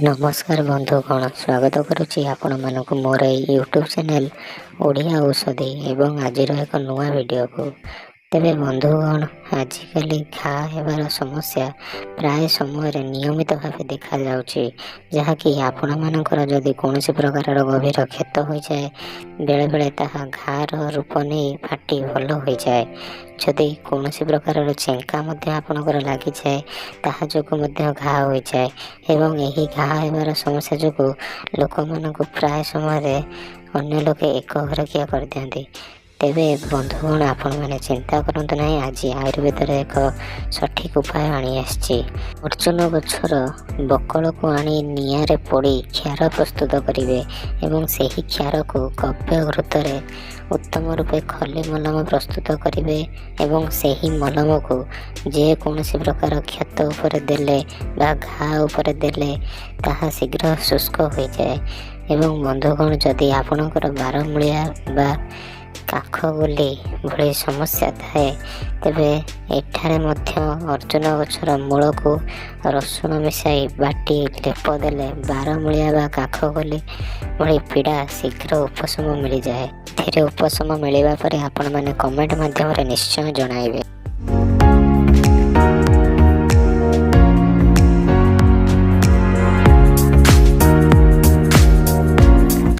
नमस्कार बंधुगण, स्वागत करुच्ची आपण मानक मोर यूट्यूब चैनल ओडिया औषधि एवं आज एक नुआ वीडियो को। तेरे बंधुगण, आजिकल घा हेबार समस्या प्राय समय नियमित भाव देखा जाउछि, जहाँकि आपण मानकर जदि कौन प्रकार गभीर क्षत हो जाए बेले बेले ताहा घार रूप नहीं फाटी भल हो जाए। जदि कौन प्रकार चेंका आपणकर लगी जाए ताहा जोगु मध्य घा हो जाए एवं यही घा हेबार समस्या जोगु लोक मानक प्राय समय अन्य लोके एक घरकिया कर दियंती। तेबे बंधुगण, आपण मैंने चिंता करंतु नहीं, आज आयुर्वेद एक सठिक उपाय आनी आछि। अर्जुन गछर बकल को आनी निआरे पोड़ी क्षार प्रस्तुत करिवे एवं सेही क्षार को गव्य घृतरे उत्तम रूपे खली मलम प्रस्तुत करिवे एवं सेही मलम को जे कौनसी प्रकार क्षत उपरे देले बा घा उपरे देले ताहा शीघ्र शुष्क हो जाए। एवं बंधुगण, जदि आपणकर बारमूलिया बा काख गोली भली समस्या थाए तेबे एठारे मध्य अर्जुन गछर मूल को रसुण मिसाई बाटी लेप देले बारमूलिया बा काख गोली भली पीड़ा शीघ्र उपशम मिल जाए। उपशम मिलवा पर आपण माने कमेंट माध्यम निश्चय जणाइबे।